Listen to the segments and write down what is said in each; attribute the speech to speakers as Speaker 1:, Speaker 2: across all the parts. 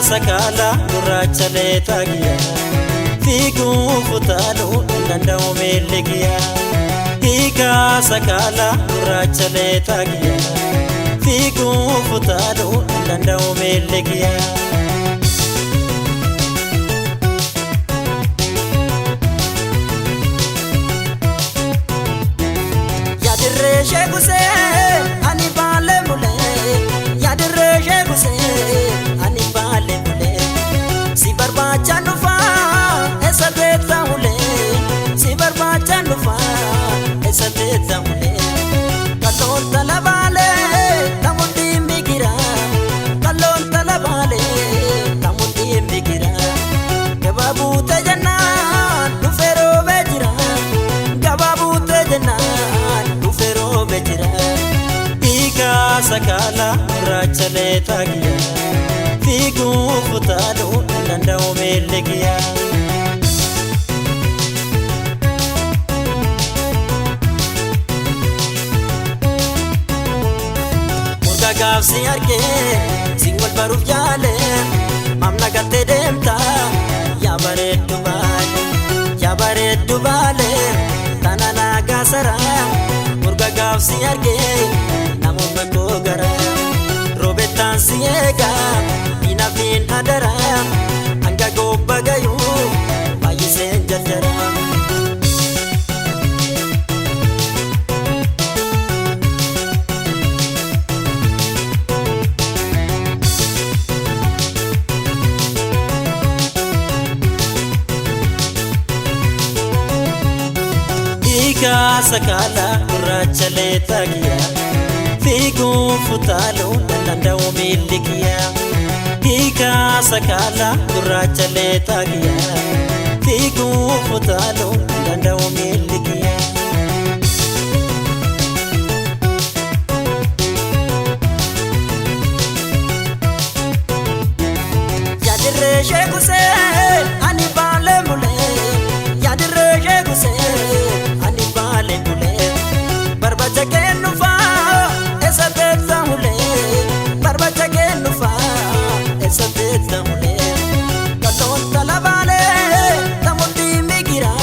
Speaker 1: sakala gurraacha leexaagiya fiiguu futaaluu danda'u meellegiya hiikaa sakala gurraacha leexaagiya fiiguu futaaluu danda'u meellegiya yadirree sheekuse ani baale mule yadirree sheekuse ani baale mule si barbaacha nufa esa teeta mule si barbaacha nufa esa teeta mule kalloon talabaale tamutti migira kalloon talabaale tamutti migira gabaabute jennaan dhufeeroo beejira gabaabute jennaan dhufeeroo beejira hiikaa sakala gurraacha leexaagiya fiiguu futaaluu danda'u meellegiya murga gaafsi argee sin wal baruuf yaale mamna gattee deemta yaa bareeddu baale tana naagaa sara murga gaafsi argee namuma koo gara robetaan si eegaa inafiin adara hanga gobba gayuu baay'iseen jarjara hiikaa sakala gurraacha leexaagiya fiiguu futaaluu danda'u meellegiya hiikaa sakala gurraacha leexaagiya fiiguu futaaluu danda'u meellegiya yadirree sheekuse ani baale mule yadirree sheekuse ani baale mule barbaacha kennufa esa teeta mule barbaacha kennufa esa teeta mule kalloon talabaale tamutti migira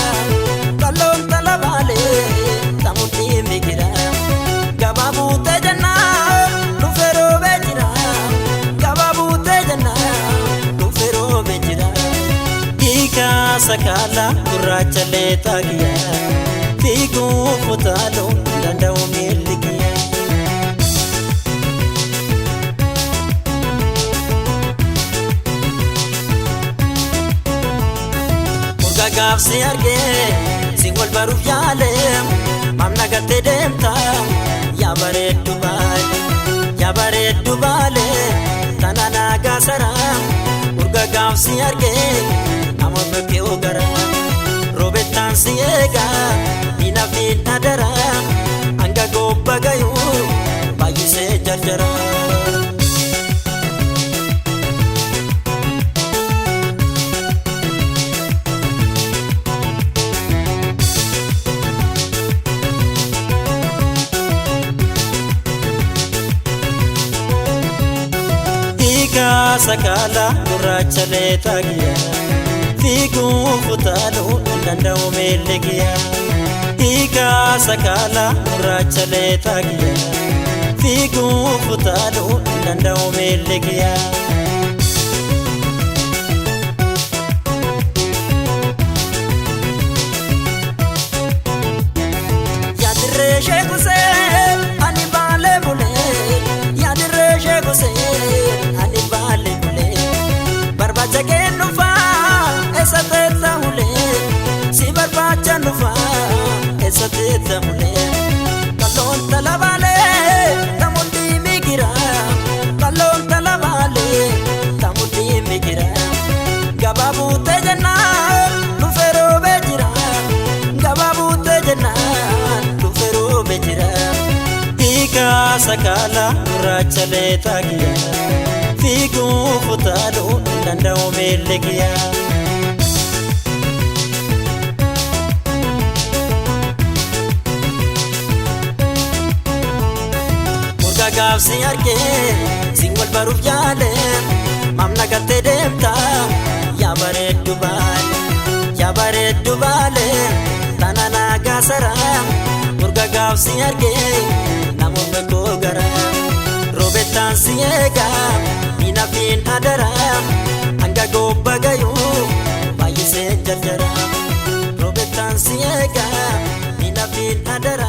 Speaker 1: kalloon talabaale tamutti migira gabaabute jennaan dhufeeroo beejira gabaabute jennaan dhufeeroo beejira hiikaa sakala gurraacha leexaagiya fiiguu futaaluu danda'u meellegiya murga gaafsi argee sin wal baruuf yaale mamna gattee deemta yaa bareeddu baale tana naagaa sara murga gaafsi argee namuma koo gara robetaan si eegaa inafiin adara hanga gobba gayuu baay'isee jarjara hiikaa sakala gurraacha leexaagiya fiiguu futaaluu danda'u meellegiya hiikaa sakala gurraacha leexaagiya fiiguu futaaluu danda'u meellegiya yadirree sheekuse ani baale mule yadirree sheekuse ani baale mule barbaacha kennufa esa teeta mule si barbaacha nufa esa teeta mule kalloon talabaale tamutti migira kalloon talabaale tamutti migira gabaabute jennaan dhufeeroo beejira gabaabute jennaan dhufeeroo beejira hiikaa sakala gurraacha leexaagiya fiiguu futaaluu danda'u meellegiya murga gaafsi argee sin wal baruuf yaale mamna mamna gatte deemta yaa bareeddu baale tanana gaasara urga gaafsi argee namoota koo gara roobettaan si eega minafiin adara hanga gobba gayuu baay'isee jarjara roobettaan si eega minafiin adara